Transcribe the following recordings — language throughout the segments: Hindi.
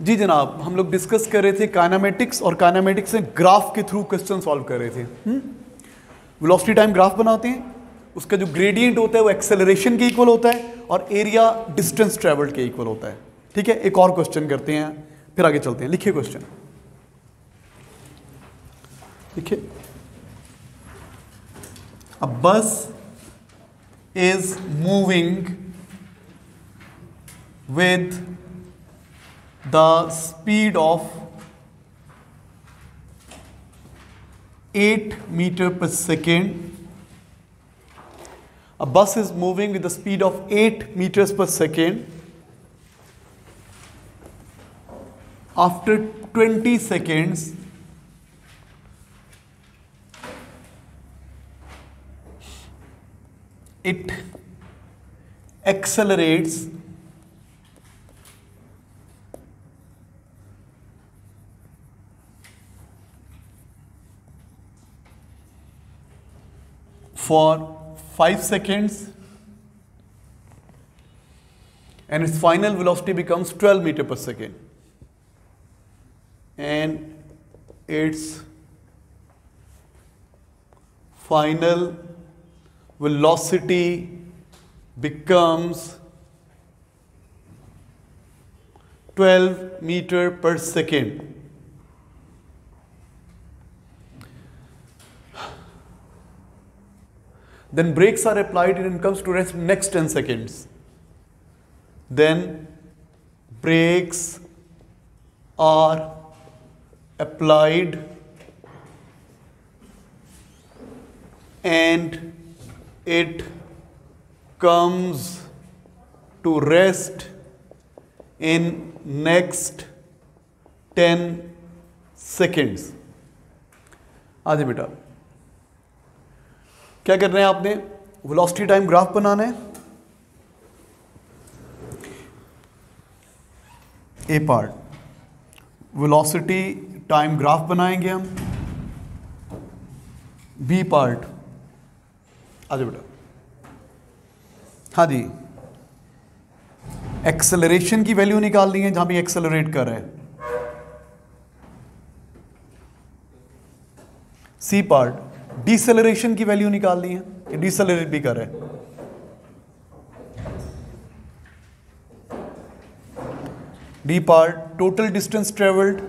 जी जनाब, हम लोग डिस्कस कर रहे थे काइनेमेटिक्स, और काइनेमेटिक्स में ग्राफ के थ्रू क्वेश्चन सॉल्व कर रहे थे। वेलोसिटी टाइम ग्राफ बनाते हैं, उसका जो ग्रेडियंट होता है वो एक्सेलरेशन के इक्वल होता है और एरिया डिस्टेंस ट्रेवल्ड के इक्वल होता है। ठीक है, एक और क्वेश्चन करते हैं फिर आगे चलते हैं। लिखिए क्वेश्चन, लिखिए। A bus is moving with the speed of 8 meter per second. A bus is moving with the speed of 8 meters per second. After 20 seconds, it accelerates for 5 seconds and its final velocity becomes 12 meter per second, and its final velocity becomes 12 meter per second. Then brakes are applied and it comes to rest next 10 seconds. Then brakes are applied and it comes to rest in next 10 seconds. आगे बेटा, क्या करना है आपने? वेलोसिटी टाइम ग्राफ बनाना है। ए पार्ट वेलोसिटी टाइम ग्राफ बनाएंगे हम। बी पार्ट आ जाओ बेटा। हाँ जी, एक्सेलरेशन की वैल्यू निकालनी है जहां भी एक्सेलरेट कर रहा है। सी पार्ट डिसेलरेशन की वैल्यू निकालनी है कि डिसेलरेट भी कर रहा है। D part total distance travelled,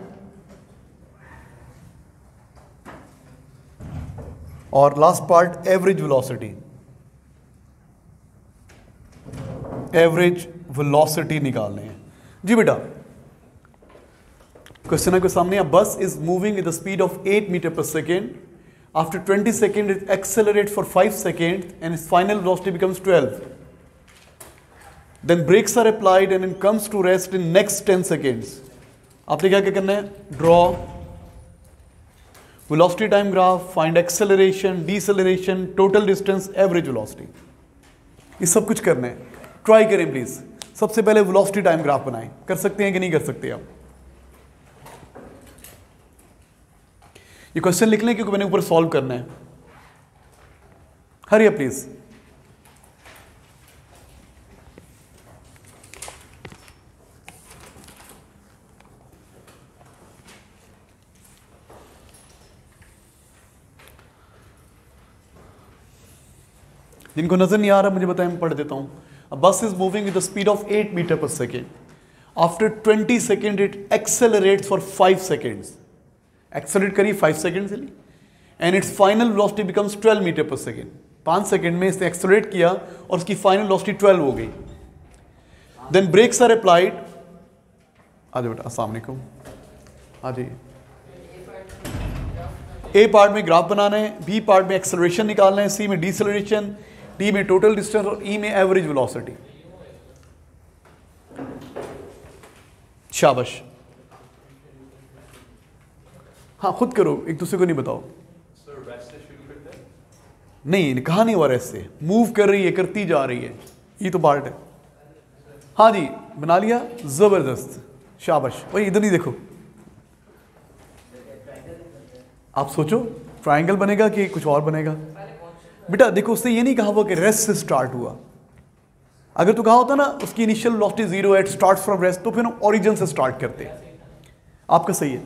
और last part average velocity. Average velocity निकालने हैं जी बेटा। क्वेश्चन आपके सामने है, bus is moving with the speed of 8 metre per second. After 20 seconds, it accelerates for 5 seconds and its final velocity becomes 12. Then brakes are applied and it comes to rest in next 10 seconds. आपने क्या क्या करना है? Draw velocity time graph, find acceleration, deceleration, total distance, average velocity. ये सब कुछ करना है। ट्राई करें प्लीज। सबसे पहले velocity time graph बनाएं। कर सकते हैं कि नहीं कर सकते आप? ये क्वेश्चन लिख लें क्योंकि मैंने ऊपर सॉल्व करना है। हरी प्लीज। जिनको नजर नहीं आ रहा मुझे बताएं, मैं पढ़ देता हूं। Bus is moving with the speed of 8 metre per second. After 20 second it accelerates for 5 seconds. Accelerate करिए 5 सेकेंड से ली, and its final velocity becomes 12 metre per second. 5 second में इसने एक्सेलरेट किया और उसकी फाइनल वेलोसिटी 12 हो गई। Then brakes are applied. आ जाओ बेटा, अस्सलाम वालेकुम। आ जाइए। ए पार्ट में ग्राफ बनाना है, बी पार्ट में एक्सेलरेशन निकालना है, सी में डिसेलरेशन, डी में टोटल डिस्टेंस और ई में एवरेज वेलोसिटी। शाबाश। हाँ खुद करो, एक दूसरे को नहीं बताओ। नहीं, कहा नहीं हुआ रेस्ट से। मूव कर रही है, करती जा रही है, ये तो पार्ट है। हाँ जी, बना लिया, जबरदस्त, शाबाश। वही इधर नहीं देखो, आप सोचो ट्रायंगल बनेगा कि कुछ और बनेगा। बेटा देखो, उसने ये नहीं कहा हुआ कि रेस्ट से स्टार्ट हुआ, अगर तो कहा होता ना उसकी इनिशियल वेलोसिटी 0 है, इट स्टार्ट्स फ्रॉम रेस्ट, तो फिर हम ओरिजिन से स्टार्ट करते हैं। आपका सही है।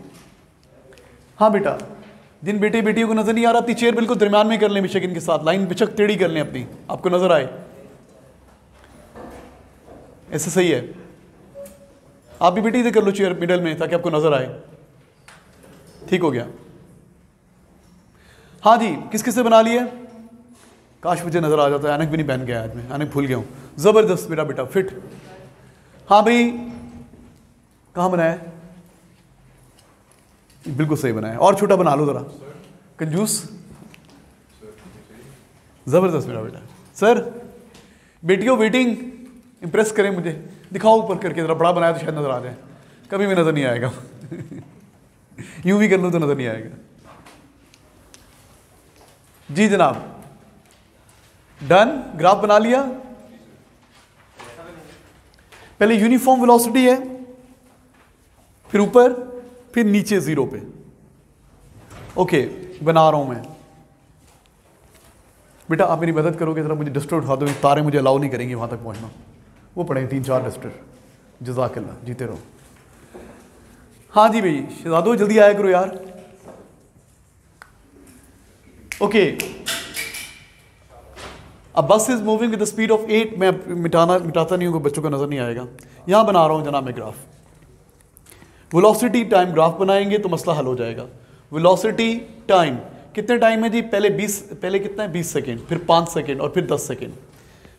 हाँ बेटा, जिन बेटे बेटियों को नजर नहीं आ रहा, अपनी चेयर बिल्कुल दरम्यान में कर लें बेशक, इनके साथ लाइन बेशक टेढ़ी कर लें अपनी, आपको नजर आए, ऐसे सही है। आप भी बेटी इधर कर लो चेयर मिडल में, ताकि आपको नजर आए। ठीक हो गया। हाँ जी, किस किस से बना लिया? काश मुझे नजर आ जाता है, ऐनक भी नहीं पहन गया आज मैं, ऐनक भूल गया हूँ। जबरदस्त मेरा बेटा, फिट। हाँ भाई, कहाँ बनाया? बिल्कुल सही बनाया, और छोटा बना लो जरा, कंजूस। जबरदस्त मेरा बेटा। सर, बेटियों वेटिंग, इंप्रेस करें मुझे, दिखाओ ऊपर करके जरा, बड़ा बनाया तो शायद नजर आ जाए। कभी भी नजर नहीं आएगा यूं भी कर लूं तो नजर नहीं आएगा। जी जनाब, डन। ग्राफ बना लिया। पहले यूनिफॉर्म वेलोसिटी है, फिर ऊपर, फिर नीचे 0 पे। ओके, बना रहा हूं मैं। बेटा आप मेरी मदद करोगे जरा, मुझे डस्टर उठा दो, तारे मुझे अलाउ नहीं करेंगे वहां तक पहुंचना। वो पड़े 3-4 डस्टर। जज़ाकल्लाह, जीते रहो। हाँ जी भाई, शहजादो जल्दी आया करो यार। ओके, अब bus is moving with the speed of 8। मैं मिटाता नहीं हूँ, बच्चों को नजर नहीं आएगा। यहां बना रहा हूं जनाब मैं ग्राफ। वेलोसिटी टाइम ग्राफ बनाएंगे तो मसला हल हो जाएगा। वेलोसिटी टाइम, कितने टाइम है जी? पहले कितना है? 20 सेकेंड, फिर 5 सेकेंड और फिर 10 सेकेंड।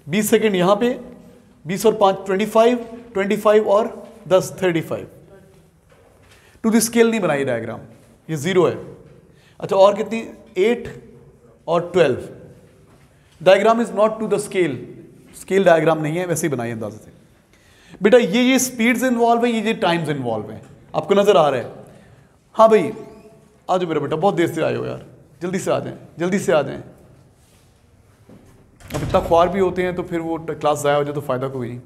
20 सेकेंड यहाँ पे, 20 और 5 25, 25 और 10 35। टू द स्केल नहीं बनाई डायग्राम, ये 0 है। अच्छा, और कितनी? 8 और 12। Diagram is not to the scale, scale diagram नहीं है, वैसे ही बनाई अंदाजे से। बेटा ये स्पीड्स इन्वॉल्व है, ये टाइम्स इन्वॉल्व है, आपको नजर आ रहा है? हाँ भाई, आ जाओ मेरा बेटा, बहुत देर से आए हो यार, जल्दी से आ जाएं, जल्दी से आ जाएं। अब इतना ख्वार भी होते हैं तो फिर वो क्लास ज़ाया हो जाए तो फ़ायदा कोई नहीं।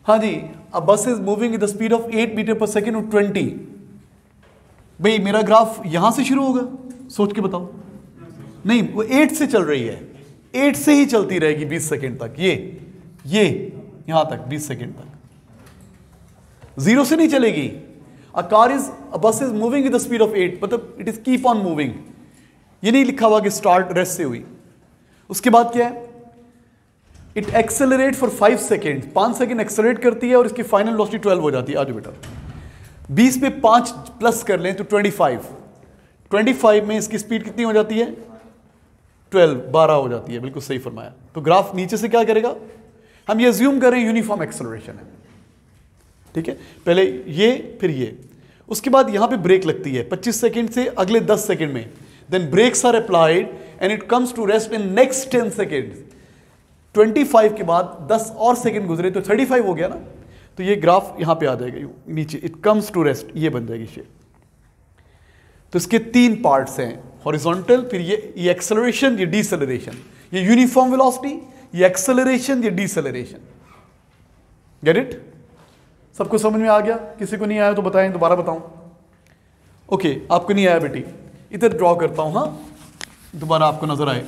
हाँ जी, अब bus is moving with the speed of 8 metre per second और 20। भाई मेरा ग्राफ यहां से शुरू होगा, सोच के बताओ। नहीं, वो 8 से चल रही है, 8 से ही चलती रहेगी 20 सेकेंड तक। ये यहां तक 20 सेकेंड तक, 0 से नहीं चलेगी। अ बस is moving with the speed of 8, मतलब it is keep on moving. ये नहीं लिखा हुआ कि स्टार्ट रेस्ट से हुई। उसके बाद क्या है? It accelerate for 5 second, 5 second accelerate करती है और इसकी फाइनल वेलोसिटी 12 हो जाती है। आज बेटा 20 पे 5 प्लस कर लें तो 25। 25 में इसकी स्पीड कितनी हो जाती है? 12 हो जाती है। बिल्कुल सही फरमाया। तो ग्राफ नीचे से क्या करेगा? हम ये अज्यूम करें यूनिफॉर्म एक्सेलरेशन है, ठीक है? पहले ये, फिर ये, उसके बाद यहां पे ब्रेक लगती है 25 सेकेंड से अगले 10 सेकेंड में। Then brakes are applied and it comes to rest in next 10 second. 25 के बाद 10 और सेकेंड गुजरे तो 35 हो गया ना। तो ये ग्राफ यहां पे आ जाएगा नीचे, इट कम्स टू रेस्ट, ये बन जाएगी शेप। तो इसके 3 पार्ट्स हैं, हॉरिजॉन्टल, फिर ये एक्सेलरेशन, ये डिसेलरेशन, ये यूनिफॉर्म वेलोसिटी, ये एक्सेलरेशन, ये डिसेलरेशन। Get it? सबको समझ में आ गया? किसी को नहीं आया तो बताएं, दोबारा बताऊं? ओके, आपको नहीं आया बेटी, इधर ड्रॉ करता हूं, हाँ दोबारा आपको नजर आए।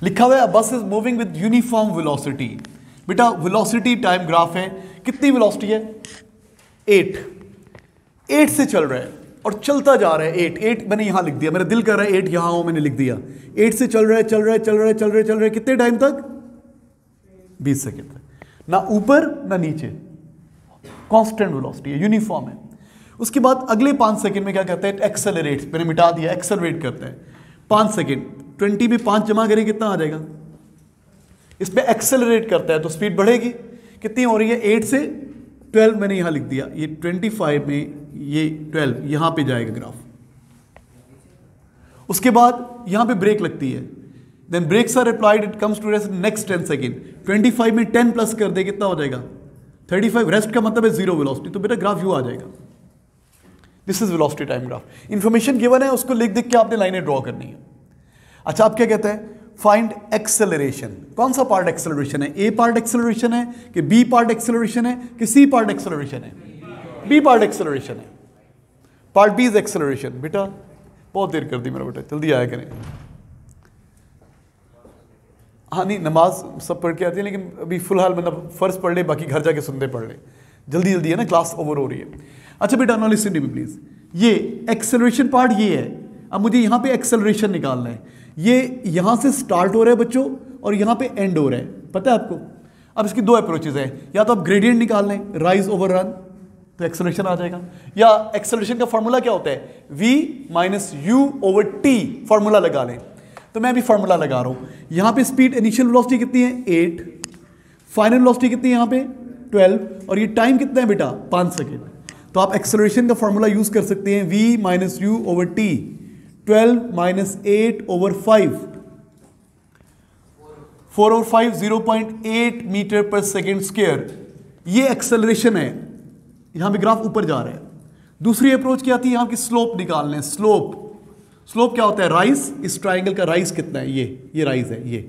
लिखा हुआ है bus is moving with uniform velocity. बेटा वेलोसिटी टाइम ग्राफ है, कितनी वेलोसिटी है? 8 से चल रहा है और चलता जा रहा है। 8 मैंने यहां लिख दिया, मेरा दिल कर रहा है 8 यहां हो, मैंने लिख दिया। 8 से चल रहा है, चल रहा है, कितने टाइम तक? 20 सेकेंड तक। ना ऊपर ना नीचे, कांस्टेंट वेलोसिटी है, यूनिफॉर्म है। उसके बाद अगले 5 सेकंड में क्या करता है? एक्सेलरेट, मैंने मिटा दिया, एक्सेलरेट करता है 5 सेकंड। 20 में 5 जमा करें कितना आ जाएगा? इसमें एक्सेलरेट करता है तो स्पीड बढ़ेगी। कितनी हो रही है? 8 से 12 मैंने यहां लिख दिया। ये 25 में ये 12 यहां पे जाएगा ग्राफ। उसके बाद यहां पे ब्रेक लगती है, then brakes are applied, it comes to rest next 10 second. 25 में 10 प्लस कर दे, कितना हो जाएगा? 35। रेस्ट का मतलब है 0 वेलोसिटी। तो बेटा ग्राफ यू आ जाएगा। This is velocity time graph. Information given है, उसको लिख के आपने लाइनें ड्रॉ करनी है। अच्छा, आप क्या कहते हैं? Find acceleration. कौन सा पार्ट एक्सेलरेशन है? ए पार्ट एक्सेलरेशन है कि बी पार्ट एक्सेलरेशन है कि सी पार्ट एक्सेलरेशन है? बी पार्ट एक्सेलरेशन है। Part B is acceleration. बेटा बहुत देर कर दी मेरा बेटा, जल्दी आया करें। हाँ नहीं, नमाज सब पढ़ के आती है, लेकिन अभी फिलहाल मतलब फ़र्ज पढ़ ले, बाकी घर जाके सुनते पढ़ ले, जल्दी जल्दी है ना, क्लास ओवर हो रही है। अच्छा बेटा no listen to me please, ये एक्सेलरेशन पार्ट ये है। अब मुझे यहाँ पे एक्सेलरेशन निकालना है। ये यहाँ से स्टार्ट हो रहा है बच्चों और यहाँ पे एंड हो रहा है, पता है आपको। अब इसकी दो अप्रोचेज है, या तो आप ग्रेडियंट निकाल लें, राइज ओवर रन, तो एक्सेलरेशन आ जाएगा, या एक्सेलरेशन का फॉर्मूला क्या होता है, v minus you over T, formula लगा लें। तो मैं अभी फॉर्मूला लगा रहा हूँ। यहाँ पे स्पीड इनिशियल वेलोसिटी कितनी है 8, फाइनल वेलोसिटी कितनी है यहाँ पे 12, और ये टाइम कितना है बेटा 5 सेकेंड। तो आप एक्सेलरेशन का फॉर्मूला यूज कर सकते हैं, v minus you over T, 12 minus 8 over 5, 4 और 5 0.8 मीटर पर सेकेंड स्क्वायर। ये एक्सेलरेशन है, यहां पे ग्राफ ऊपर जा रहा है। दूसरी अप्रोच क्या आती है, यहां की स्लोप निकालने हैं। स्लोप क्या होता है, राइज। इस ट्राइंगल का राइज कितना है, ये राइज है, ये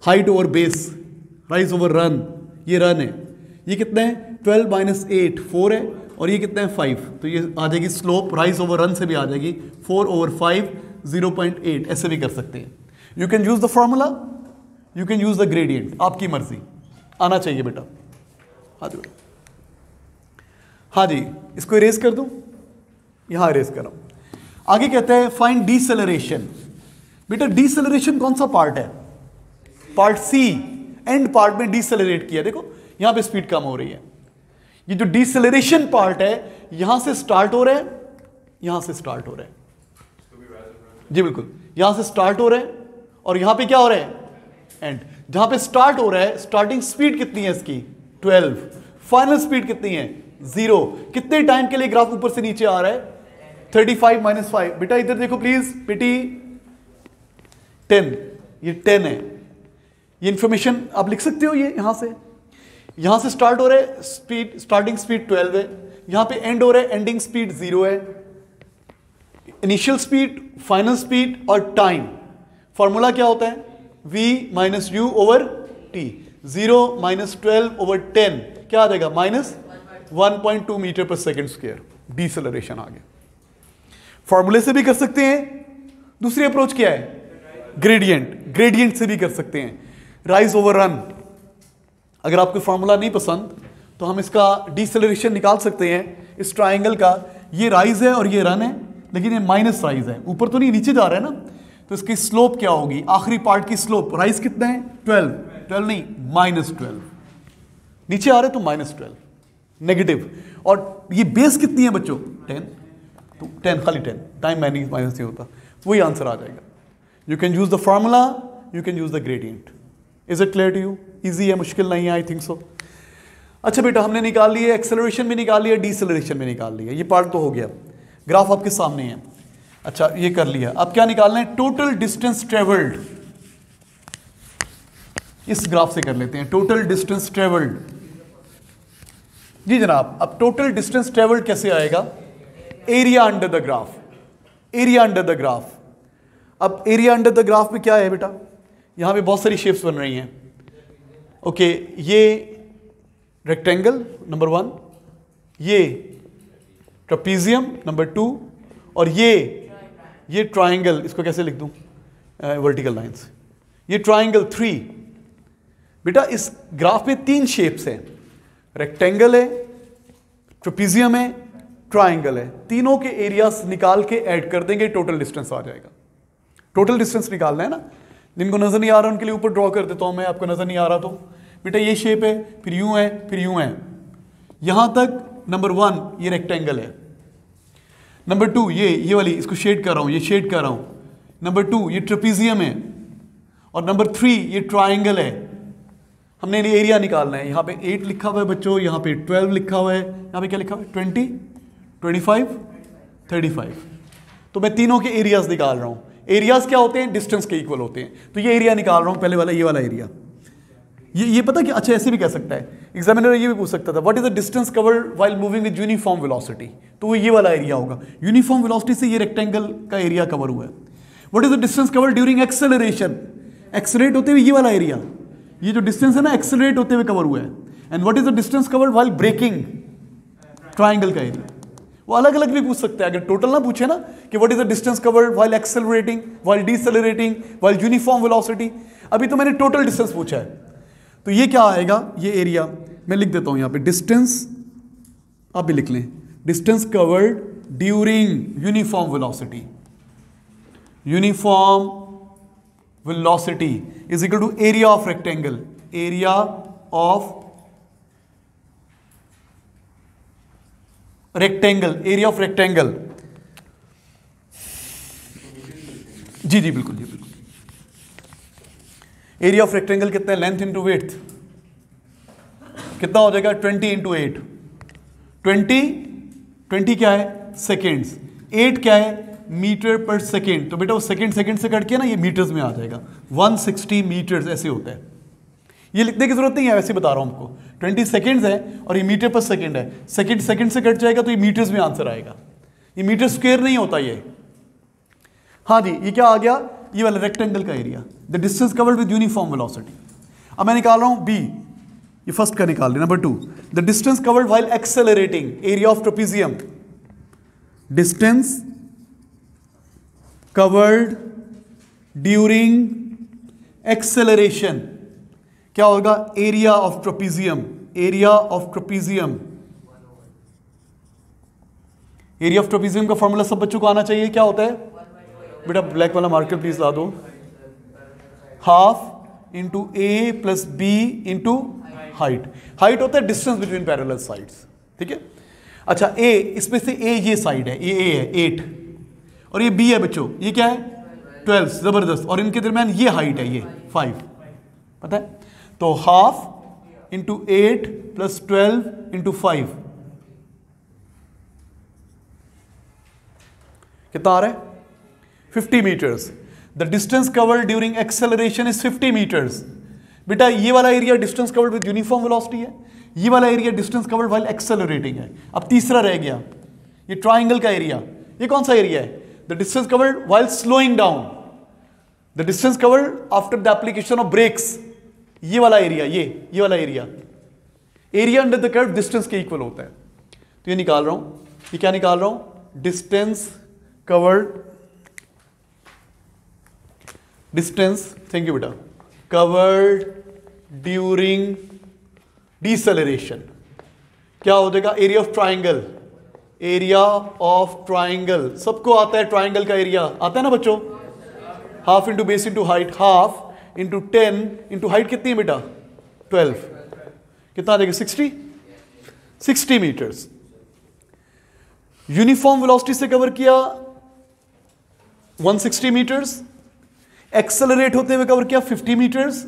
height over base, rise over run, ये रन है। ये कितना है 12 माइनस 8 4 है, और ये कितना है 5, तो ये आ जाएगी स्लोप, राइज ओवर रन से भी आ जाएगी 4 ओवर 5 0.8, ऐसे भी कर सकते हैं। You can use the formula, you can use the gradient, आपकी मर्जी, आना चाहिए बेटा। हाँ जी, हाँ जी, इसको इरेज कर दूं, यहां इरेज कर रहा हूं। आगे कहते हैं फाइंड डीसेलरेशन। बेटा डीसेलरेशन कौन सा पार्ट है, पार्ट सी, एंड पार्ट में डीसेलरेट किया, देखो यहां पे स्पीड कम हो रही है। ये जो डीसेलरेशन पार्ट है, यहां से स्टार्ट हो रहा है, यहां से स्टार्ट हो रहा है, जी बिल्कुल, यहां से स्टार्ट हो रहा है, और यहां पे क्या हो रहा है, एंड। जहां पे स्टार्ट हो रहा है, स्टार्टिंग स्पीड कितनी है इसकी 12, फाइनल स्पीड कितनी है 0। कितने टाइम के लिए ग्राफ ऊपर से नीचे आ रहा है 35 माइनस 5। बेटा इधर देखो प्लीज, बेटी 10, ये 10 है। ये इंफॉर्मेशन आप लिख सकते हो, ये यहां से स्टार्ट हो रहा है स्पीड, स्टार्टिंग स्पीड 12 है, यहां पे एंड हो रहा है, एंडिंग स्पीड 0 है। इनिशियल स्पीड, फाइनल स्पीड और टाइम, फॉर्मूला क्या होता है, v minus you over T, 0 minus 12 over 10 क्या आ जाएगा, minus 1.2 metre per second square. Deceleration आ गया। फॉर्मूले से भी कर सकते हैं, दूसरी अप्रोच क्या है, ग्रेडियंट से भी कर सकते हैं, राइज ओवर रन। अगर आपको फॉर्मूला नहीं पसंद तो हम इसका डीसेलरेशन निकाल सकते हैं। इस ट्राइंगल का ये राइज है और ये रन है, लेकिन ये माइनस राइज है, ऊपर तो नहीं नीचे जा रहा है ना, तो इसकी स्लोप क्या होगी, आखिरी पार्ट की स्लोप, राइज कितना है 12 नहीं माइनस 12, नीचे आ रहे तो माइनस 12 नेगेटिव। और ये बेस कितनी है बच्चों 10, तो 10 खाली 10, टाइम माइनस नहीं होता, वही आंसर आ जाएगा। You can use the formula, you can use the gradient. Is it clear to you, easy है, मुश्किल नहीं है, आई थिंक सो। अच्छा बेटा हमने निकाल लिया, एक्सेलरेशन भी निकाल लिया, डीसेलरेशन भी निकाल लिया, ये पार्ट तो हो गया। ग्राफ आपके सामने है, अच्छा ये कर लिया। अब क्या निकालना है, टोटल डिस्टेंस ट्रेवल्ड। इस ग्राफ से कर लेते हैं, टोटल डिस्टेंस ट्रेवल्ड। जी जनाब, अब टोटल डिस्टेंस ट्रेवल्ड कैसे आएगा, area under the graph, area under the graph. अब एरिया अंडर द ग्राफ में क्या है बेटा, यहां पे बहुत सारी शेप्स बन रही हैं। ओके, ये रेक्टेंगल नंबर 1, ये ट्रेपीजियम नंबर 2, और ये ट्राइंगल, इसको कैसे लिख दूं, वर्टिकल लाइंस, ये ट्राइंगल 3। बेटा इस ग्राफ में 3 शेप्स हैं, रेक्टेंगल है, ट्रेपीजियम है, ट्राइंगल है। तीनों के एरियाज निकाल के ऐड कर देंगे, टोटल डिस्टेंस आ जाएगा। टोटल डिस्टेंस निकालना है ना, जिनको नजर नहीं आ रहा उनके लिए ऊपर ड्रॉ कर देता हूं मैं, आपको नजर नहीं आ रहा तो बेटा ये शेप है, फिर यूं है, फिर यूं है, यहां तक नंबर 1 ये रेक्टेंगल है, नंबर 2 ये वाली, इसको शेड कर रहा हूं, ये शेड कर रहा हूं, नंबर 2 ये ट्रेपीजियम है, और नंबर 3 ये ट्राइंगल है। हमने एरिया निकालना है, यहाँ पे 8 लिखा हुआ है बच्चों, यहाँ पे 12 लिखा हुआ है, यहाँ पे क्या लिखा हुआ है 20, 25, 35। तो मैं तीनों के एरियाज निकाल रहा हूँ। एरियाज क्या होते हैं, डिस्टेंस के इक्वल होते हैं। तो ये एरिया निकाल रहा हूँ, पहले वाला ये वाला एरिया, ये पता कि अच्छा ऐसे भी कह सकता है एग्जामिनर, ये भी पूछ सकता था what is the distance covered while moving with uniform velocity, तो वो ये वाला एरिया होगा। यूनिफॉर्म वेलोसिटी से ये रेक्टेंगल का एरिया कवर हुआ है। What is the distance covered during acceleration, accelerate होते हुए ये वाला एरिया, ये जो डिस्टेंस है ना एक्सेलरेट होते हुए कवर हुआ है। And what is the distance covered while braking, triangle का एरिया। वो अलग अलग भी पूछ सकते हैं, अगर टोटल ना पूछे ना कि what is the distance covered while accelerating, while decelerating, while uniform velocity. अभी तो मैंने टोटल डिस्टेंस पूछा है, तो ये क्या आएगा, ये एरिया मैं लिख देता हूं यहां पे, डिस्टेंस आप भी लिख लें, distance covered during uniform velocity, uniform velocity is equal to area of rectangle, area of rectangle, area of rectangle. जी जी बिल्कुल, जी बिल्कुल। एरिया ऑफ रेक्टेंगल कितना है, लेंथ इंटू विड्थ कितना हो जाएगा, 20 इंटू 8, 20 क्या है सेकेंड्स, 8 क्या है मीटर पर सेकेंड, तो बेटा वो सेकेंड से कट के ना ये मीटर्स में आ जाएगा, 160 मीटर्स ऐसे होता है। ये लिखने की जरूरत नहीं है, वैसे बता रहा हूं आपको, 20 सेकेंड्स है और ये मीटर पर सेकेंड है, सेकेंड से कट जाएगा तो ये मीटर्स में आंसर आएगा, ये मीटर स्क्वायर नहीं होता ये। हाँ जी, ये क्या आ गया, ये वाला रेक्टेंगल का area, the distance covered with uniform velocity. अब मैं निकाल रहा हूं बी, ये फर्स्ट का निकाल लेना, number 2 the distance covered while accelerating, area of trapezium, distance covered during acceleration क्या होगा, area of trapezium, area of trapezium, area of trapezium का फॉर्मूला सब बच्चों को आना चाहिए, क्या होता है बेटा, ब्लैक वाला मार्कर प्लीज ला दो, half into A plus B into height, height होता है डिस्टेंस बिटवीन पैरेलल साइड्स, ठीक है। अच्छा ए, इसमें से ए ये साइड है, ये ए है 8 और ये बी है बच्चों, ये क्या है 12, जबरदस्त, और इनके दरमियान ये हाइट है, ये 5, पता है, तो हाफ इंटू 8 प्लस 12 इंटू 5 कितना आ रहा है, 50 metres. The distance covered during acceleration is 50 metres. बेटा ये वाला area distance covered with uniform velocity है, ये वाला area distance covered while accelerating है। अब तीसरा रह गया ये ट्राइंगल का एरिया, ये कौन सा एरिया है, the distance covered while slowing down, the distance covered after the application of brakes, ये वाला एरिया, ये वाला area, area under the curve distance के इक्वल होता है, तो ये निकाल रहा हूं, ये क्या निकाल रहा हूं, distance covered, distance, thank you बेटा, कवर्ड ड्यूरिंग डिसेलरेशन क्या हो जाएगा, area of triangle, area of triangle, सबको आता है ट्राइंगल का एरिया, आता है ना बच्चों, half into base into height, half into 10 into height कितनी है बेटा 12, कितना आ जाएगा 60 मीटर्स। यूनिफॉर्म वेलोसिटी से कवर किया 160 मीटर्स, एक्सेलरेट होते हुए कवर किया 50 मीटर्स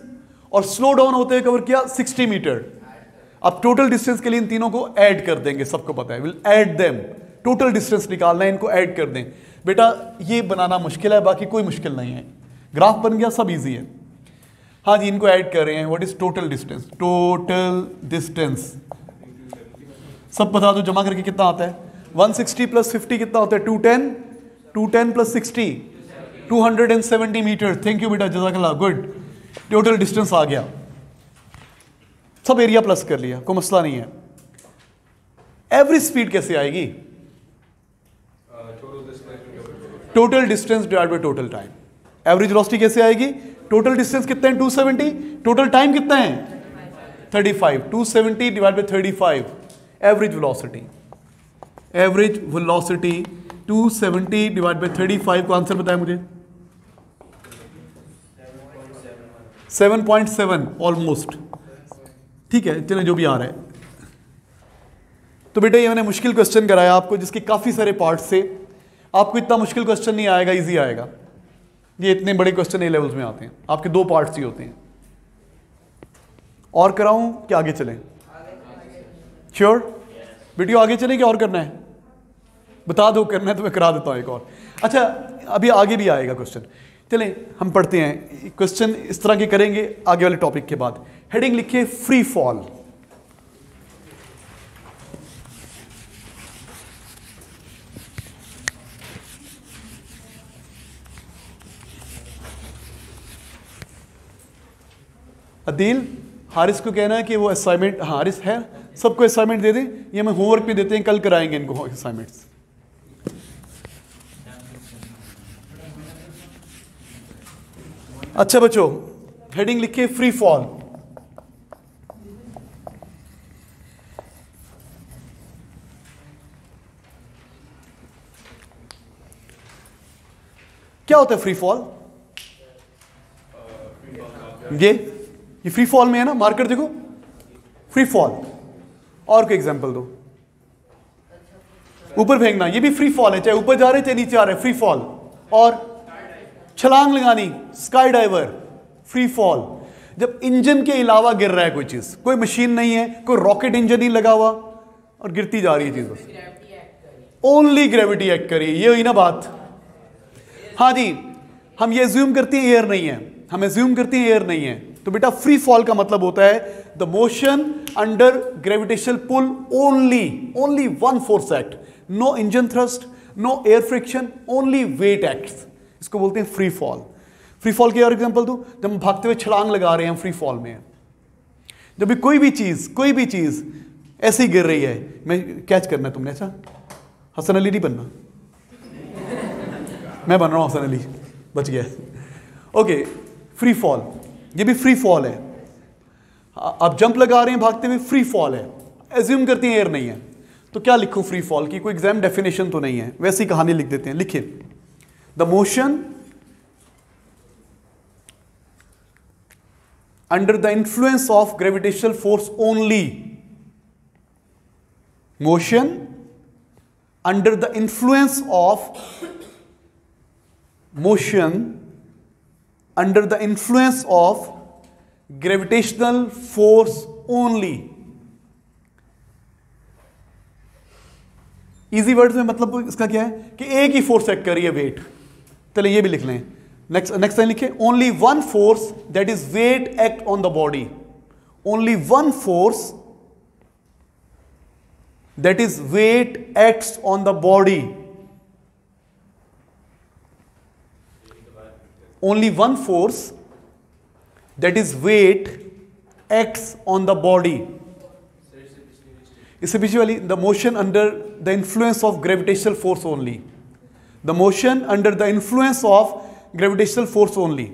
और स्लो डाउन होते हुए कवर किया 60 मीटर। अब टोटल डिस्टेंस के लिए इन तीनों को ऐड कर देंगे, सबको पता है, will add them, total distance निकालना है, इनको ऐड कर दें। बेटा ये बनाना मुश्किल है, बाकी कोई मुश्किल नहीं है, ग्राफ बन गया, सब इजी है। हाँ जी, इनको ऐड कर रहे हैं, what is total distance, total distance सब बता दो, जमा करके कितना आता है, 160 प्लस 50 कितना होता है 210, 210 प्लस 60 270 मीटर। थैंक यू बेटा, जज़ाकल्लाह, गुड, टोटल डिस्टेंस आ गया, सब एरिया प्लस कर लिया, कोई मसला नहीं है। एवरेज स्पीड कैसे आएगी, total distance divide by total time. Average velocity कैसे आएगी, टोटल डिस्टेंस कितना है 270, टोटल टाइम कितना है 35, 270 divide by 35 average velocity, average velocity 270 divide by 35 को आंसर बताया मुझे 7.7 ऑलमोस्ट, ठीक है, चलिए जो भी आ रहा है। तो बेटा ये मैंने मुश्किल क्वेश्चन कराया आपको, जिसके काफी सारे पार्ट से, आपको इतना मुश्किल क्वेश्चन नहीं आएगा, इजी आएगा। ये इतने बड़े क्वेश्चन ए लेवल्स में आते हैं, आपके 2 पार्ट्स ही होते हैं। और कराऊं कि आगे चलें, श्योर वीडियो आगे चले कि और करना है, बता दो करना है तो मैं करा देता हूं एक और। अच्छा अभी आगे भी आएगा क्वेश्चन, चलें हम पढ़ते हैं, क्वेश्चन इस तरह के करेंगे आगे वाले टॉपिक के बाद। हेडिंग लिखिए फ्री फॉल। अदील, हारिस को कहना है कि वो असाइनमेंट, हारिस है, सबको असाइनमेंट दे दें, ये मैं होमवर्क में देते हैं, कल कराएंगे इनको असाइनमेंट्स। अच्छा बच्चों, हेडिंग लिखिए फ्री फॉल। क्या होता है फ्री फॉल? ये फ्री फॉल में है ना, मार्कर देखो, फ्री फॉल। और कोई एग्जांपल दो। ऊपर फेंकना, ये भी फ्री फॉल है, चाहे ऊपर जा रहे चाहे नीचे आ रहे, फ्री फॉल। और छलांग लगानी, स्काई डाइवर, फ्री फॉल। जब इंजन के अलावा गिर रहा है कोई चीज, कोई मशीन नहीं है, कोई रॉकेट इंजन नहीं लगा हुआ और गिरती जा रही है चीज, बस ओनली ग्रेविटी एक्ट करी, ये हुई ना बात। हाँ जी, हम ये एज्यूम करते हैं एयर नहीं है, हम एज्यूम करते हैं एयर नहीं है, तो बेटा फ्री फॉल का मतलब होता है the motion under gravitational pull only one force act, no engine thrust, no air friction, only weight acts, इसको बोलते हैं फ्री फॉल। फ्री फॉल की और एग्जांपल दूं, जब हम भागते हुए छलांग लगा रहे हैं, हम फ्री फॉल में हैं। जब भी कोई भी चीज ऐसे ही गिर रही है, मैं कैच करना है तुमने, अच्छा हसन अली नहीं बनना, मैं बन रहा हूं हसन अली, बच गया। ओके, फ्री फॉल, ये भी फ्री फॉल है। आप जंप लगा रहे हैं भागते हुए, फ्री फॉल है। एज्यूम करते हैं एयर नहीं है, तो क्या लिखूं फ्री फॉल की? कोई एग्जाम डेफिनेशन तो नहीं है, वैसी कहानी लिख देते हैं। लिखिए the motion under the influence of gravitational force only, motion under the influence of motion under the influence of gravitational force only। Easy words में मतलब इसका क्या है कि एक ही फोर्स एक्ट कर रही है, वेट। चलिए ये भी लिख लें। नेक्स्ट लाइन लिखिए, only one force that is weight act on the body, only one force that is weight acts on the body, only one force that is weight acts on the body। इससे पीछे वाली, the motion under the influence of gravitational force only, the motion under the influence of gravitational force only।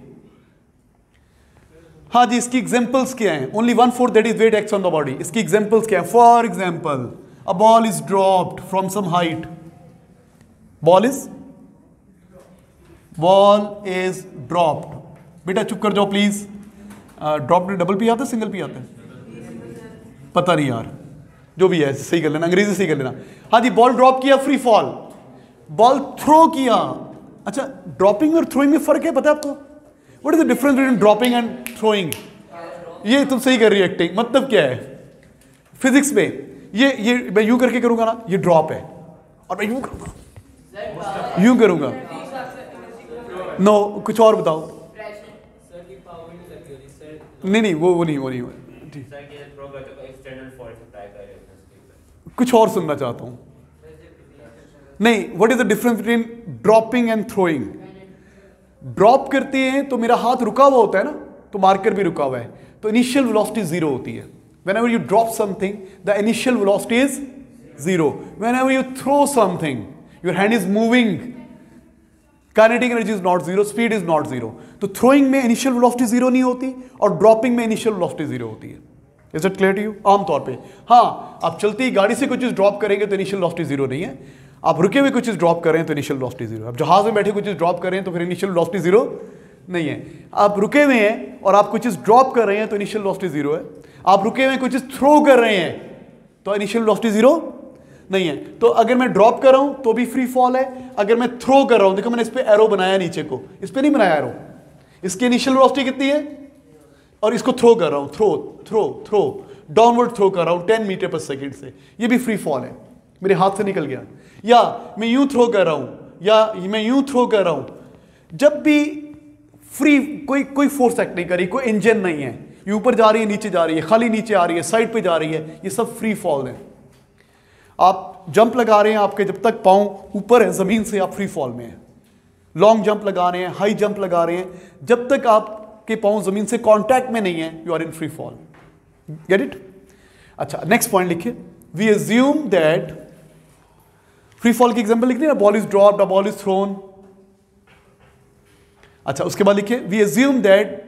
हाँ जी, इसकी एग्जांपल्स क्या हैं? only one force that is weight acts on the body, इसकी एग्जांपल्स क्या हैं? For example, a ball is dropped from some height, ball is dropped। बेटा चुप कर जाओ प्लीज। ड्रॉप डबल पी आता है, सिंगल पी आता है, पता नहीं यार, जो भी है सही कर लेना, अंग्रेजी सही कर लेना। हाँ जी, बॉल ड्रॉप किया, फ्री फॉल। बॉल थ्रो किया, अच्छा ड्रॉपिंग और थ्रोइंग में फर्क है, पता है आपको? What is the difference between dropping and throwing? ये तुम सही कर रही है, एक्टिंग मतलब क्या है फिजिक्स में? ये मैं यूं करके करूंगा ना, ये ड्रॉप है, और मैं यूं करूंगा। नो कुछ और बताओ। नहीं वो नहीं कुछ और सुनना चाहता हूं। नहीं, what is the difference between dropping and throwing? Drop करते हैं तो मेरा हाथ रुका हुआ होता है ना, तो मार्कर भी रुका हुआ है, तो इनिशियल वेलोसिटी जीरो होती है। Whenever you drop something the initial velocity is zero. Whenever you throw something your hand is moving, kinetic energy is not zero, speed is not zero. तो थ्रोइंग में इनिशियल वेलोसिटी जीरो नहीं होती और ड्रॉपिंग में इनिशियल वेलोसिटी जीरो होती है। Is it clear to you? आमतौर पे हाँ, आप चलती गाड़ी से कुछ चीज ड्रॉप करेंगे तो इनिशियल वेलोसिटी जीरो नहीं है, आप रुके हुए कुछ चीज ड्रॉप कर रहे हैं तो इनिशियल वेलोसिटी जीरो। आप जहाज में बैठे कुछ चीज ड्रॉप कर रहे हैं तो फिर इनिशियल वेलोसिटी जीरो नहीं है। आप रुके हुए हैं और आप कुछ चीज ड्रॉप कर रहे हैं तो इनिशियल वेलोसिटी जीरो है। आप रुके हुए कुछ चीज थ्रो कर रहे हैं तो इनिशियल वेलोसिटी जीरो नहीं है। तो अगर मैं ड्रॉप कर रहा हूं तो भी फ्री फॉल है, अगर मैं थ्रो कर रहा हूं, देखो मैंने इस पे एरो बनाया नीचे को, इस पे नहीं बनाया एरो, इसकी इनिशियल वेलोसिटी कितनी है, और इसको थ्रो कर रहा हूं, थ्रो डाउनवर्ड थ्रो कर रहा हूं 10 मीटर पर सेकंड से, ये भी फ्री फॉल है, मेरे हाथ से निकल गया। या मैं यूं थ्रो कर रहा हूं, या मैं यूं थ्रो कर रहा हूं, जब भी फ्री कोई फोर्स एक्ट नहीं करी, कोई इंजन नहीं है, ये ऊपर जा रही है नीचे जा रही है, खाली नीचे आ रही है, साइड पे जा रही है, ये सब फ्री फॉल है। आप जंप लगा रहे हैं, आपके जब तक पाँव ऊपर है जमीन से, आप फ्री फॉल में हैं। लॉन्ग जंप लगा रहे हैं, हाई जंप लगा रहे हैं, जब तक आपके पाँव जमीन से कांटेक्ट में नहीं है, you are in free fall. Get it? अच्छा, नेक्स्ट पॉइंट लिखिए, we assume that, free fall की एग्जांपल लिखिए ना, ball is dropped, a ball is thrown. अच्छा, उसके बाद लिखिए, we assume that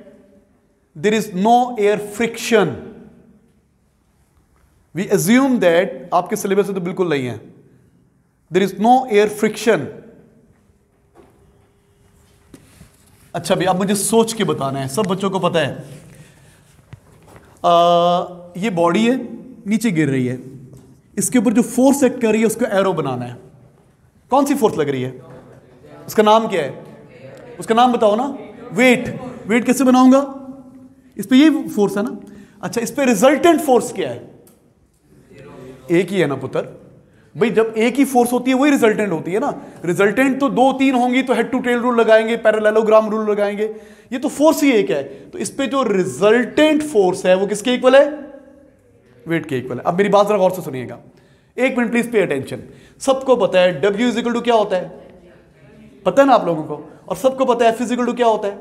there is no air friction. We assume that, आपके सिलेबस में तो बिल्कुल नहीं है, there is no air friction. अच्छा भी, अब मुझे सोच के बताना है, सब बच्चों को पता है। ये बॉडी है, नीचे गिर रही है, इसके ऊपर जो फोर्स एक्ट कर रही है उसको एरो बनाना है। कौन सी फोर्स लग रही है? उसका नाम क्या है? उसका नाम बताओ ना। वेट। वेट कैसे बनाऊंगा? इस पे ये फोर्स है ना। अच्छा, इस पे रिजल्टेंट फोर्स क्या है? एक ही है ना पुत्र भाई, जब एक ही फोर्स होती है वही रिजल्टेंट होती है ना। रिजल्टेंट तो दो तीन होंगी तो हेड टू टेल रूल लगाएंगे, पैरेललोग्राम रूल लगाएंगे, ये तो फोर्स ही एक है। तो इस पे जो रिजल्टेंट फोर्स है वो किसके इक्वल है? वेट के इक्वल है। अब मेरी बात जरा गौर से सुनिएगा, एक मिनट प्लीज पे अटेंशन। सबको पता है W इज इक्वल टू क्या होता है, पता है ना आप लोगों को, और सबको पता है F इज इक्वल टू क्या होता है,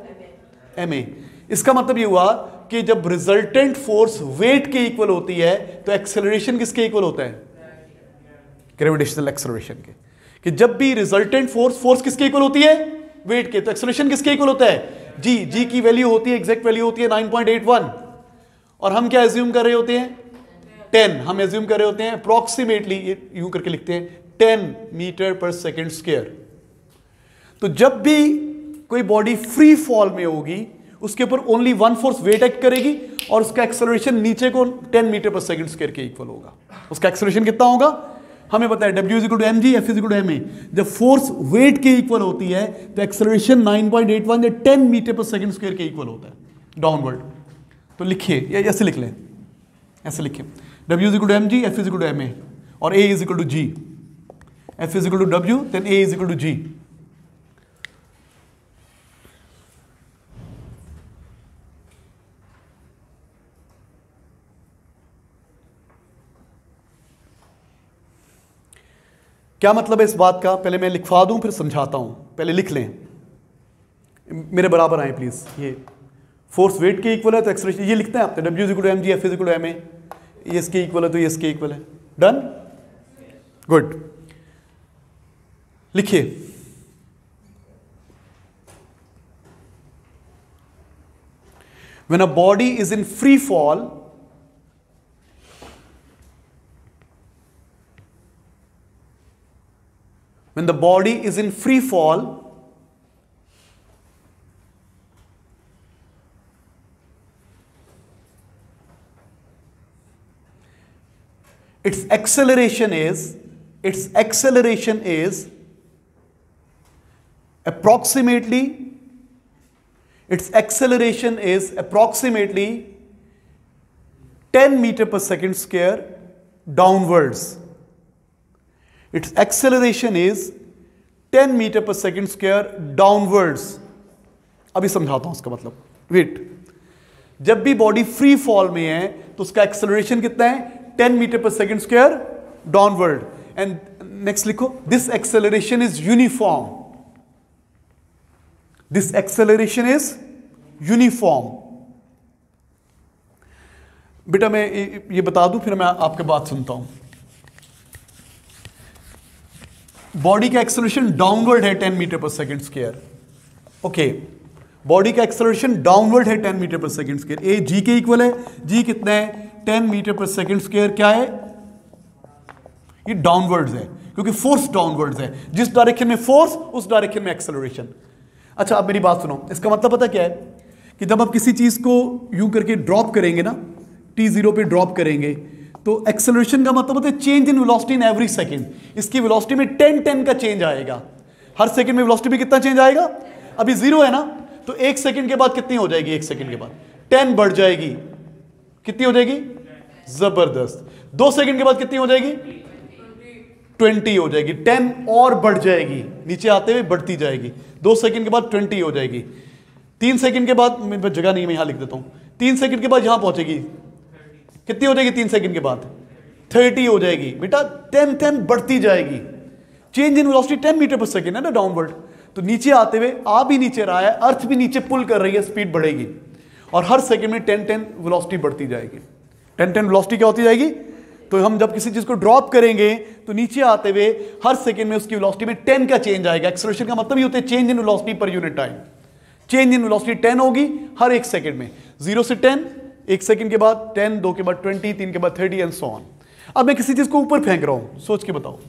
ma। इसका मतलब ये हुआ कि जब रिजल्टेंट फोर्स वेट के इक्वल होती है तो एक्सेलरेशन किसके इक्वल होता है? ग्रेविटेशनल एक्सेलरेशन के। कि जब भी रिजल्टेंट फोर्स किसके इक्वल होती है? वेट के। तो एक्सेलरेशन किसके इक्वल होता है? जी की वैल्यू होती है, एग्जैक्ट वैल्यू होती है 9.81, और हम क्या एज्यूम कर रहे होते हैं? 10। हम एज्यूम कर रहे होते हैं अप्रोक्सीमेटली, यूं करके लिखते हैं 10 मीटर पर सेकेंड स्क्वायर। तो जब भी कोई बॉडी फ्री फॉल में होगी उसके ऊपर only one force weight act करेगी और उसका एक्सेलरेशन नीचे को 10 मीटर पर सेकेंड स्क्वायर के इक्वल होगा। उसका एक्सेलरेशन कितना होगा हमें पता है, W is equal to mg, F is equal to ma। जब फोर्स वेट के इक्वल होती है तो एक्सेलरेशन 9.81 या 10 मीटर पर सेकेंड स्क्वायर के इक्वल होता है डाउनवर्ड। तो लिखिए, या ऐसे लिख लें, ऐसे लिखिए, W is equal to mg, F is equal to ma और A is equal to g। F is equal to W, then A is equal to g। क्या मतलब है इस बात का? पहले मैं लिखवा दूं फिर समझाता हूं, पहले लिख लें, मेरे बराबर आए प्लीज। ये फोर्स वेट के इक्वल है तो एक्सेलरेशन ये लिखते हैं आपने, W is equal to mg, F is equal to ma, ये इसके इक्वल है तो ये इसके इक्वल है। Done, good. लिखिए, when a body is in free fall, when the body is in free fall, its acceleration is approximately 10 meter per second square downwards. Its acceleration is 10 metre per second square downwards. अभी समझाता हूं उसका मतलब। वेट, जब भी बॉडी फ्री फॉल में है तो उसका एक्सेलरेशन कितना है? 10 metre per second square downward. And next लिखो, this acceleration is uniform. This acceleration is uniform. बेटा मैं ये बता दूं फिर मैं आपके बात सुनता हूं। बॉडी का एक्सेलरेशन डाउनवर्ड है 10 metre per second square. Okay, body का एक्सेलरेशन डाउनवर्ड है 10 मीटर पर सेकेंड स्क्वायर। ए जी के इक्वल है। जी कितना है? 10 मीटर पर सेकेंड स्क्वायर। क्या है ये? डाउनवर्ड्स है, क्योंकि फोर्स डाउनवर्ड्स है। जिस डायरेक्शन में फोर्स उस डायरेक्शन में एक्सेलरेशन। अच्छा, अब मेरी बात सुनो, इसका मतलब पता क्या है कि जब आप किसी चीज को यूं करके ड्रॉप करेंगे ना, t0 पे ड्रॉप करेंगे तो एक्सेलरेशन का मतलब होता है change in velocity in every second. इसकी वेलोसिटी में 10 का चेंज आएगा। हर सेकंड में वेलोसिटी में कितना चेंज आएगा? अभी 0 है ना, तो 1 सेकंड के बाद कितनी हो जाएगी? 1 सेकंड के बाद 10 बढ़ जाएगी। कितनी हो जाएगी? जबरदस्त। 2 सेकंड के बाद कितनी हो जाएगी? 20 हो जाएगी। 10 और बढ़ जाएगी, नीचे आते हुए बढ़ती जाएगी। 2 सेकंड के बाद 20 हो जाएगी। 3 सेकंड के बाद, मेरे पास जगह नहीं है, मैं यहां लिख देता हूं। 3 सेकंड के बाद यहां पहुंचेगी, कितनी हो जाएगी? 3 सेकंड के बाद 30 हो जाएगी। बेटा 10 बढ़ती जाएगी। Change in velocity 10 metre per second है ना डाउनवर्ड। तो नीचे आते हुए आ भी नीचे रहा है, अर्थ भी नीचे पुल कर रही है, स्पीड बढ़ेगी और हर सेकंड में 10 वेलोसिटी बढ़ती जाएगी। 10 वेलोसिटी क्या होती जाएगी? तो हम जब किसी चीज को ड्रॉप करेंगे तो नीचे आते हुए हर सेकंड में उसकी वेलोसिटी में 10 का चेंज आएगा। एक्सेलरेशन का मतलब ये होता है change in velocity per unit time. Change in velocity 10 होगी हर 1 सेकंड में। 0 से 10, 1 सेकंड के बाद 10, 2 के बाद 20, 3 के बाद 30 एंड सो ऑन। अब मैं किसी चीज को ऊपर फेंक रहा हूं, सोच के बताओ,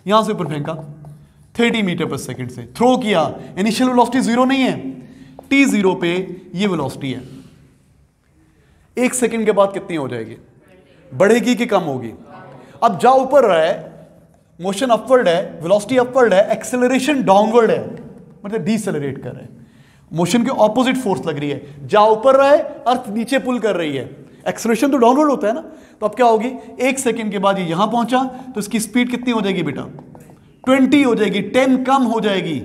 यहां से ऊपर फेंका 30 मीटर पर सेकंड से, थ्रो किया, इनिशियल वेलोसिटी 0 नहीं है, t0 पे ये वेलोसिटी है। 1 सेकंड के बाद कितनी हो जाएगी? बढ़ेगी कि कम होगी? अब जा ऊपर रहा है, मोशन अपवर्ड है, वेलोसिटी अपवर्ड है, एक्सेलरेशन डाउनवर्ड है, मतलब डीसेलरेट कर रहा है, मोशन के ऑपोजिट फोर्स लग रही है। जा ऊपर रहा है, अर्थ नीचे पुल कर रही है, एक्सेलरेशन तो डाउनवर्ड होता है ना। तो अब क्या होगी, 1 सेकंड के बाद ये यहां पहुंचा तो इसकी स्पीड कितनी हो जाएगी बेटा? 20 हो जाएगी, 10 कम हो जाएगी।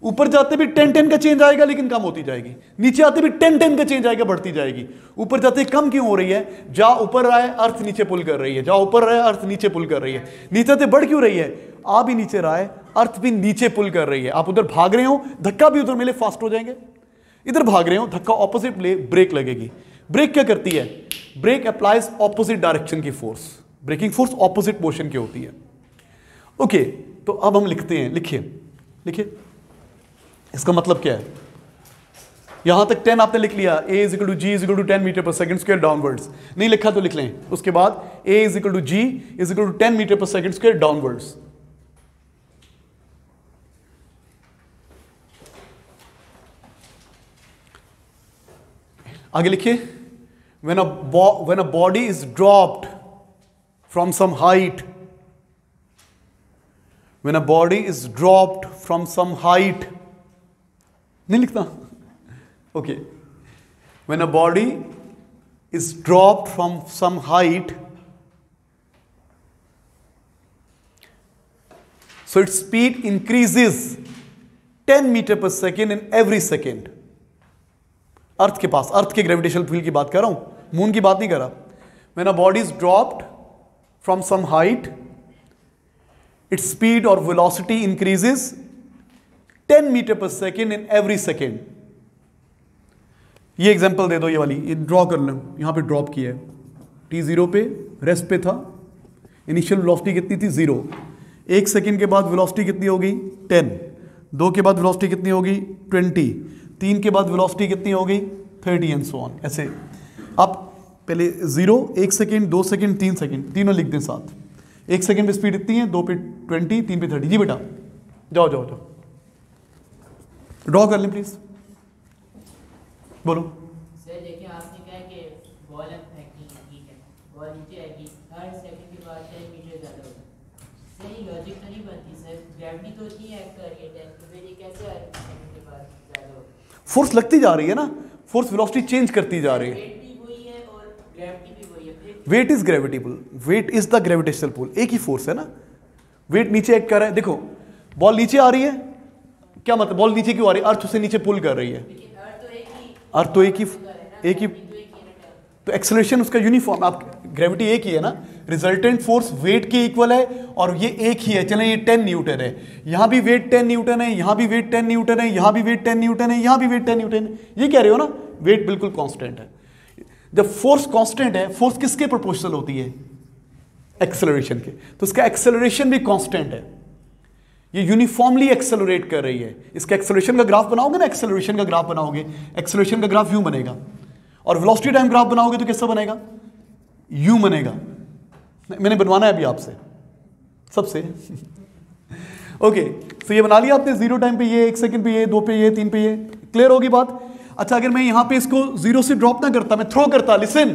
ऊपर जाते भी 10 का चेंज आएगा लेकिन कम होती जाएगी, नीचे आते भी 10 का चेंज आएगा, बढ़ती जाएगी। ऊपर जाते कम क्यों हो रही है? जा ऊपर रहा है, अर्थ नीचे पुल कर रही है, जा ऊपर रहा है, अर्थ नीचे पुल कर रही है। नीचे आते बढ़ क्यों रही है? आ भी नीचे रहा है, अर्थ भी नीचे पुल कर रही है। आप उधर भाग रहे हो, धक्का भी उधर मिले, फास्ट हो जाएंगे। इधर भाग रहे हो, धक्का ऑपोजिट ले, ब्रेक लगेगी। ब्रेक क्या करती है? ब्रेक अप्लाइज ऑपोजिट डायरेक्शन की force, braking force opposite motion की होती है। ओके, तो अब हम लिखते हैं, लिखिए इसका मतलब क्या है। यहां तक 10 आपने लिख लिया, a is equal to g is equal to 10 metre per second square downwards. नहीं लिखा तो लिख लें, उसके बाद a is equal to g is equal to 10 metre per second square downwards. आगे लिखिए, when a body is dropped from some height, when a body is dropped from some height, नहीं लिखता, okay, when a body is dropped from some height, so its speed increases 10 meter per second in every second. अर्थ के पास, अर्थ के ग्रेविटेशनल फील्ड की बात कर रहा हूं, मून की बात नहीं कर रहा। When a body is dropped from some height, its speed or velocity increases 10 metre per second in every second. ये एग्जांपल दे दो, ये वाली, ये ड्रॉ कर लो, यहां पे ड्रॉप किया है, t0 पे रेस्ट पे था, इनिशियल वेलोसिटी कितनी थी? 0। 1 सेकेंड के बाद वेलोसिटी कितनी होगी? 10। 2 के बाद वेलोसिटी कितनी होगी? 20। 3 के बाद वेलोसिटी कितनी होगी? 30 एंड सो ऑन। ऐसे आप पहले 0, 1 सेकेंड, 2 सेकेंड, 3 सेकेंड, तीनों लिख दें साथ। 1 सेकेंड पे स्पीड इतनी है, 2 पे 20, 3 पे 30। जी बेटा, जाओ जाओ जाओ, ड्रॉ कर लें प्लीज, बोलो। सर देखिए, आपने कहा कि बॉल फेंकनी, ठीक है, बॉल नीचे आएगी, हर सेकंड के बाद 10 मीटर ज़्यादा होगा। सही लॉजिक तो नहीं बनती सर, ग्रेविटी तो इतनी एक्ट कर रही है 10, तो फिर ये कैसे हर सेकंड के बाद ज़्यादा होगा? फोर्स लगती जा रही है ना, फोर्स वेलोसिटी चेंज करती जा रही है। वेट भी वही है और ग्रेविटी भी वही है। Weight is gravitable, weight is the gravitational pull, एक ही फोर्स है ना। वेट नीचे एक्ट कर रहा है, देखो बॉल नीचे आ रही है, क्या मतलब बॉल नीचे क्यों आ रही है? अर्थ उसे नीचे पुल कर रही है, अर्थ तो एक ही, तो एक्सेलरेशन उसका यूनिफॉर्म, आप ग्रेविटी एक ही है ना, रिजल्टेंट फोर्स वेट के इक्वल है और ये एक ही है। चलें, ये 10 न्यूटन है, यहां भी वेट 10 न्यूटन है, यहां भी वेट 10 न्यूटन है, यहां भी वेट 10 न्यूटन है, यहां भी वेट 10 न्यूटन है। ये कह रहे हो ना, वेट बिल्कुल कांस्टेंट है। जब फोर्स कांस्टेंट है, फोर्स किसके प्रोपोर्शनल होती है? एक्सेलरेशन के, तो इसका एक्सेलरेशन भी कांस्टेंट है, ये यूनिफॉर्मली एक्सेलरेट कर रही है। इसका एक्सेलरेशन का ग्राफ बनाओगे ना, एक्सेलरेशन का ग्राफ बनाओगे, एक्सेलरेशन का ग्राफ यूं बनेगा, और वेलोसिटी टाइम ग्राफ बनाओगे तो कैसा बनेगा? यूं बनेगा। मैंने बनवाना है अभी आपसे सबसे ओके, तो ये बना लिया आपने, 0 टाइम पे ये, 1 सेकंड पे ये, 2 पे ये, 3 पे ये, क्लियर होगी बात। अच्छा, अगर मैं यहां पे इसको 0 से ड्रॉप ना करता, मैं थ्रो करता, लिसन,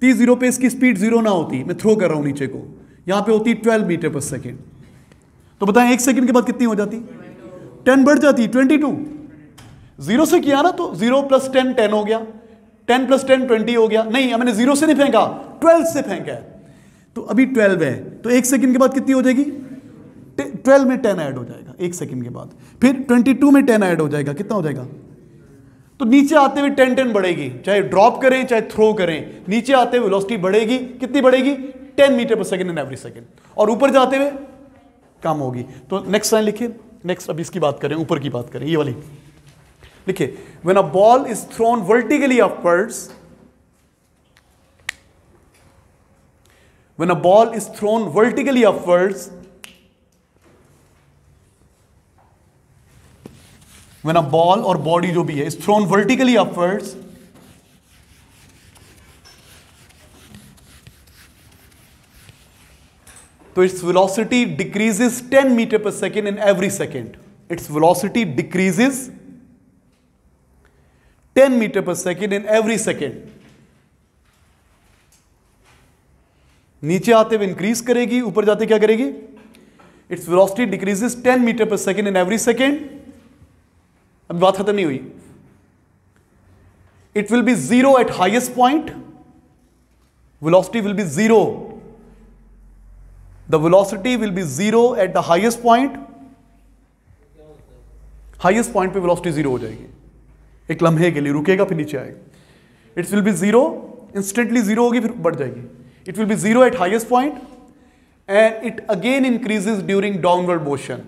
t0 पे इसकी स्पीड 0 ना होती, मैं थ्रो कर रहा हूं नीचे को, यहां पे होती 12 मीटर पर सेकेंड, तो बताएं 1 सेकंड के बाद कितनी हो जाती? 10 बढ़ जाती, 22। 0 से किया ना, तो 0 प्लस 10 10 हो गया, 10 प्लस 10 20 हो गया। नहीं, मैंने 0 से नहीं फेंका, 12 से फेंका है, तो अभी 12 है, तो 1 सेकंड के बाद कितनी हो जाएगी? 12 में 10 ऐड हो जाएगा 1 सेकंड के बाद, फिर 22 में 10 ऐड हो जाएगा, कितना हो जाएगा? तो नीचे आते हुए 10 बढ़ेगी, चाहे ड्रॉप करें चाहे थ्रो करें, नीचे आते हुए वेलोसिटी बढ़ेगी, कितनी बढ़ेगी? 10 metre per second in every second, और ऊपर जाते हुए कम होगी। तो नेक्स्ट लाइन लिखिए, नेक्स्ट अभी इसकी बात करें, ऊपर की बात करें, ये वाली लिखिए, when a ball is thrown vertically upwards, when a ball is thrown vertically upwards, when a ball और बॉडी जो भी है इज थ्रोन वर्टिकली अपवर्ड्स, तो its velocity decreases 10 metre per second in every second. Its velocity decreases 10 metre per second in every second. नीचे आते हुए इंक्रीज करेगी, ऊपर जाते क्या करेगी? Its velocity decreases 10 metre per second in every second. अभी बात खत्म नहीं हुई. It will be zero eight highest point. Velocity will be zero. The velocity will be zero at the highest point. Highest point पे velocity zero हो जाएगी. एक लम्हे के लिए रुकेगा फिर नीचे आएगा. It will be zero, instantly zero होगी फिर बढ़ जाएगी. It will be zero at highest point and it again increases during downward motion.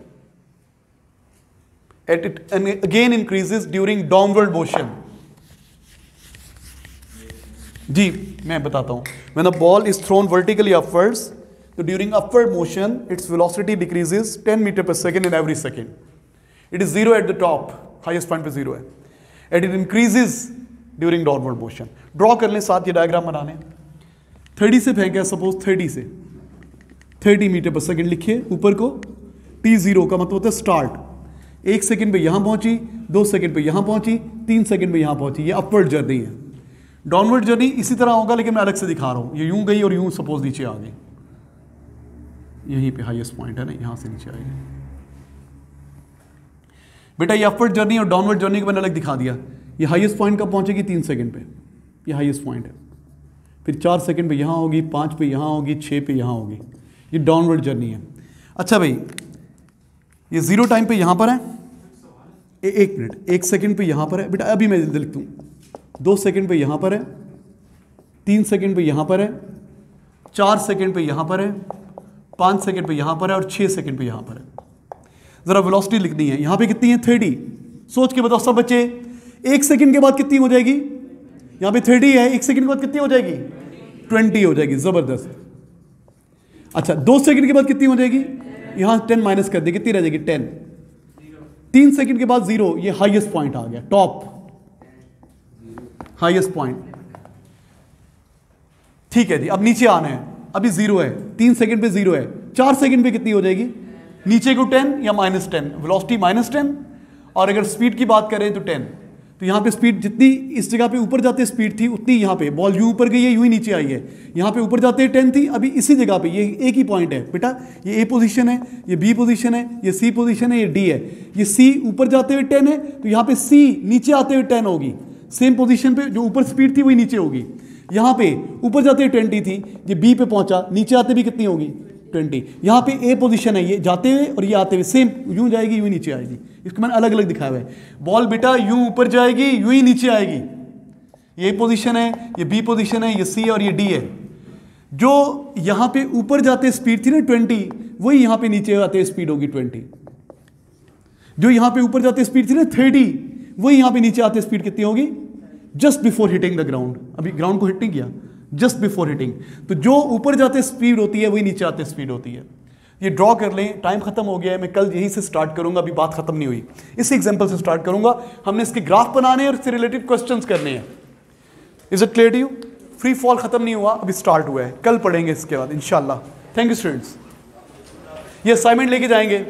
And it again increases during downward motion. जी मैं बताता हूँ. When a ball is thrown vertically upwards, so during upward motion, its velocity decreases 10 meter per second in every second. It is zero at the top, highest point पे zero है. And it increases during downward motion. Draw कर लें, साथ ये डायग्राम बना लें. 30 से फेंके, सपोज 30 से 30 मीटर पर सेकेंड लिखिए ऊपर को. T0 का मतलब होता है स्टार्ट. 1 सेकेंड पे यहाँ पहुंची, 2 सेकेंड पे यहाँ पहुंची, 3 सेकेंड पे यहाँ पहुंची. ये अपवर्ड जर्नी है. डाउनवर्ड जर्नी इसी तरह होगा लेकिन मैं अलग से दिखा रहा हूँ. ये यूं गई और यूं सपोज नीचे आ गई. यहीं पे हाईएस्ट पॉइंट है ना, यहां से नीचे आएगी. बेटा ये अपवर्ड जर्नी और डाउनवर्ड जर्नी को मैंने अलग दिखा दिया. ये हाईएस्ट पॉइंट कब पहुंचेगी? 3 सेकंड पे. ये हाईएस्ट पॉइंट है. फिर 4 सेकंड पे यहां होगी, 5 पे यहां होगी, 6 पे यहां होगी. ये डाउनवर्ड जर्नी है. अच्छा भाई ये जीरो टाइम पे यहां पर है. 1 मिनट, 1 सेकंड पे यहां पर है. बेटा अभी मैं लिखता हूं. 2 सेकंड पे यहां पर है, 3 सेकंड पे यहां पर है, 4 सेकंड पे यहां पर है, 5 सेकंड पे यहां पर है और 6 सेकंड पे यहां पर है. जरा वेलोसिटी लिखनी है. यहां पे कितनी है? 30. सोच के बताओ सब बच्चे. 1 सेकंड के बाद कितनी हो जाएगी? यहां पे 30 है, 1 सेकंड के बाद कितनी हो जाएगी? 20 हो जाएगी. जबरदस्त. अच्छा 2 सेकंड के बाद कितनी हो जाएगी? यहां 10 माइनस कर दे, कितनी रह जाएगी? 10. 3 सेकंड के बाद 0. ये हाईएस्ट पॉइंट आ गया, टॉप हाईएस्ट पॉइंट. ठीक है जी. अब नीचे आना है. अभी 0 है, 3 सेकंड पे 0 है, 4 सेकंड पे कितनी हो जाएगी? नीचे को 10 या -10. वेलोसिटी -10 और अगर स्पीड की बात करें तो 10. तो यहाँ पे स्पीड जितनी इस जगह पे ऊपर जाते स्पीड थी उतनी यहाँ पे बॉल यूं ऊपर गई है, यूं ही नीचे आई है. यहाँ पे ऊपर जाते 10 थी, अभी इसी जगह पे ये एक ही पॉइंट है बेटा. ये ए पोजीशन है, ये बी पोजीशन है, ये सी पोजीशन है, ये डी है. ये सी ऊपर जाते हुए 10 है तो यहाँ पे सी नीचे आते हुए 10 होगी. सेम पोजीशन पे जो ऊपर स्पीड थी वही नीचे होगी. यहाँ पे ऊपर जाते हुए 20 थी, ये बी पे पहुंचा, नीचे आते भी कितनी होगी? 20. यहाँ पे ए पोजीशन है, ये जाते हुए और ये आते हुए सेम यूं जाएगी यूं नीचे आएगी. इसको मैंने अलग अलग दिखाया हुआ है. बॉल बेटा यूं ऊपर जाएगी यूं ही नीचे आएगी. ये पोजीशन है, ये बी पोजीशन है, ये सी और ये डी है. जो यहाँ पे ऊपर जाते स्पीड थी ना 20, वही यहाँ पे नीचे आते स्पीड होगी 20. जो यहाँ पे ऊपर जाते स्पीड थी ना 30, वही यहाँ पे नीचे आते स्पीड कितनी होगी? Just before hitting the ground. अभी ग्राउंड को हिट नहीं किया, जस्ट बिफोर हिटिंग. तो जो ऊपर जाते स्पीड होती है वही नीचे आते स्पीड होती है. ये ड्रॉ कर लें. टाइम खत्म हो गया है, मैं कल यहीं से स्टार्ट करूंगा. अभी बात खत्म नहीं हुई, इस एग्जांपल से स्टार्ट करूंगा. हमने इसके ग्राफ बनाने हैं और इससे रिलेटेड क्वेश्चंस करने हैं. Is it clear to you? Free fall खत्म नहीं हुआ, अभी स्टार्ट हुआ है. कल पढ़ेंगे इसके बाद इंशाल्लाह. Thank you students. ये असाइनमेंट लेके जाएंगे.